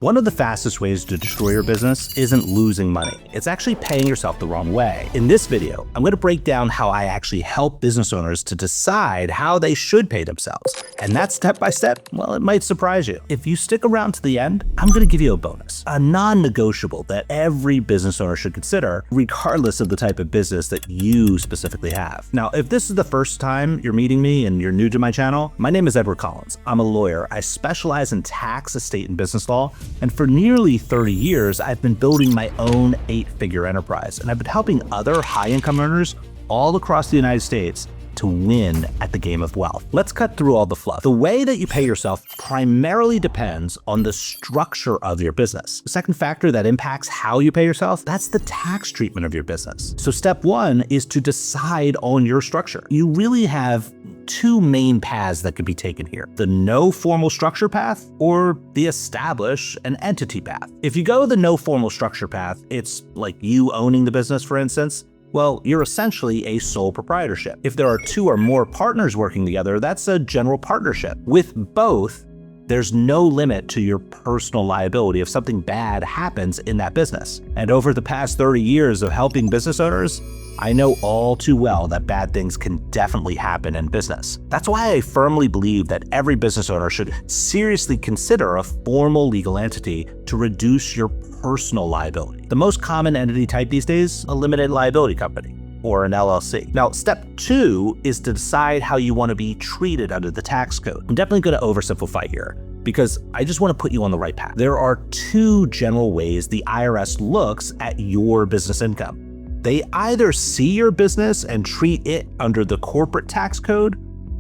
One of the fastest ways to destroy your business isn't losing money. It's actually paying yourself the wrong way. In this video, I'm going to break down how I actually help business owners to decide how they should pay themselves. And that step by step, well, it might surprise you. If you stick around to the end, I'm going to give you a bonus, a non-negotiable that every business owner should consider, regardless of the type of business that you specifically have. Now, if this is the first time you're meeting me and you're new to my channel, my name is Edward Collins. I'm a lawyer. I specialize in tax, estate, and business law. And for nearly 30 years, I've been building my own 8-figure enterprise, and I've been helping other high-income earners all across the United States to win at the game of wealth. Let's cut through all the fluff. The way that you pay yourself primarily depends on the structure of your business. The second factor that impacts how you pay yourself, that's the tax treatment of your business. So step one is to decide on your structure. You really have two main paths that could be taken here: the no formal structure path or the establish an entity path. If you go the no formal structure path, it's like you owning the business, for instance. Well, you're essentially a sole proprietorship. If there are two or more partners working together, that's a general partnership. With both, there's no limit to your personal liability if something bad happens in that business. And over the past 30 years of helping business owners, I know all too well that bad things can definitely happen in business. That's why I firmly believe that every business owner should seriously consider a formal legal entity to reduce your personal liability. The most common entity type these days, a limited liability company, or an LLC. Now, step two is to decide how you want to be treated under the tax code. I'm definitely going to oversimplify here, because I just want to put you on the right path. There are two general ways the IRS looks at your business income. They either see your business and treat it under the corporate tax code,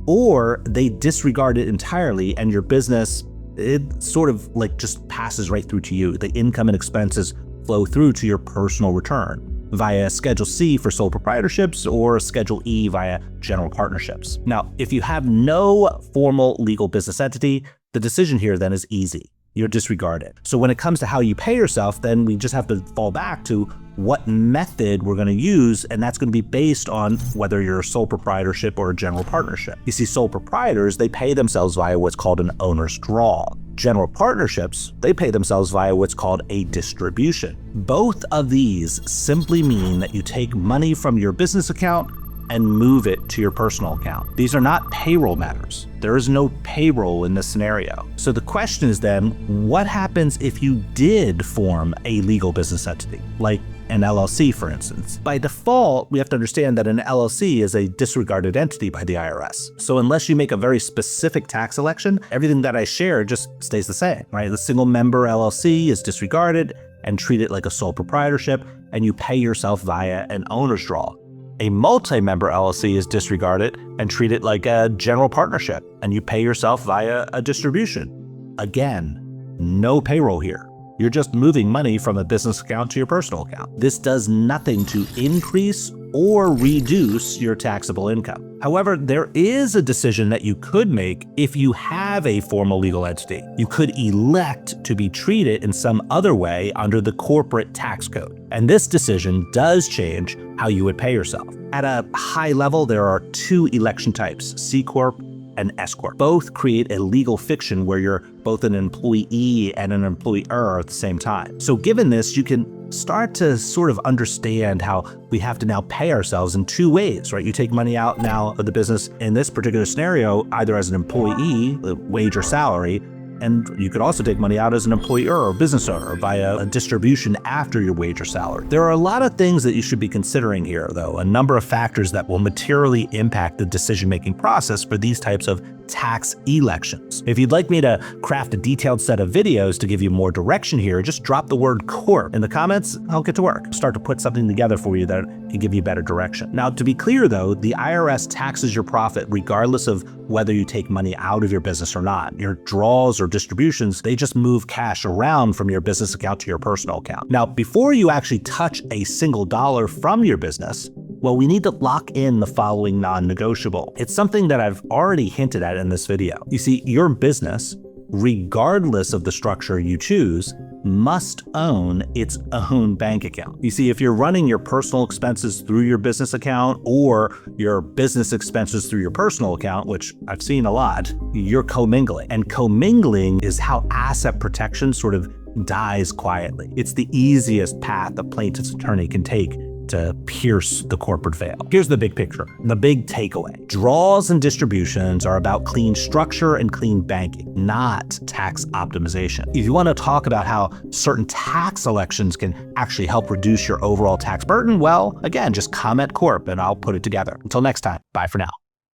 or they disregard it entirely and your business, it sort of like just passes right through to you. The income and expenses flow through to your personal return via Schedule C for sole proprietorships or Schedule E via general partnerships. Now, if you have no formal legal business entity, the decision here then is easy. You're disregarded. So when it comes to how you pay yourself, then we just have to fall back to what method we're going to use, and that's going to be based on whether you're a sole proprietorship or a general partnership. You see, sole proprietors, they pay themselves via what's called an owner's draw. General partnerships, they pay themselves via what's called a distribution. Both of these simply mean that you take money from your business account and move it to your personal account. These are not payroll matters. There is no payroll in this scenario. So the question is then, what happens if you did form a legal business entity, like an LLC, for instance? By default, we have to understand that an LLC is a disregarded entity by the IRS. So unless you make a very specific tax election, everything that I share just stays the same, right? The single member LLC is disregarded and treated like a sole proprietorship, and you pay yourself via an owner's draw. A multi-member LLC is disregarded and treated like a general partnership, and you pay yourself via a distribution. Again, no payroll here. You're just moving money from a business account to your personal account. This does nothing to increase or reduce your taxable income. However, there is a decision that you could make if you have a formal legal entity. You could elect to be treated in some other way under the corporate tax code. And this decision does change how you would pay yourself. At a high level, there are two election types, C Corp and S Corp. Both create a legal fiction where you're both an employee and an employer at the same time. So given this, you can start to sort of understand how we have to now pay ourselves in two ways, right? You take money out now of the business in this particular scenario, either as an employee, wage or salary, and you could also take money out as an employer or business owner via a distribution after your wage or salary. There are a lot of things that you should be considering here, though, a number of factors that will materially impact the decision-making process for these types of tax elections. If you'd like me to craft a detailed set of videos to give you more direction here, just drop the word corp in the comments. I'll get to work. Start to put something together for you that can give you better direction. Now, to be clear though, the IRS taxes your profit regardless of whether you take money out of your business or not. Your draws or distributions, they just move cash around from your business account to your personal account. Now, before you actually touch a single dollar from your business, well, we need to lock in the following non-negotiable. It's something that I've already hinted at in this video. You see, your business, regardless of the structure you choose, must own its own bank account. You see, if you're running your personal expenses through your business account or your business expenses through your personal account, which I've seen a lot, you're commingling. And commingling is how asset protection sort of dies quietly. It's the easiest path a plaintiff's attorney can take to pierce the corporate veil. Here's the big picture, the big takeaway. Draws and distributions are about clean structure and clean banking, not tax optimization. If you want to talk about how certain tax elections can actually help reduce your overall tax burden, well, again, just comment corp and I'll put it together. Until next time, bye for now.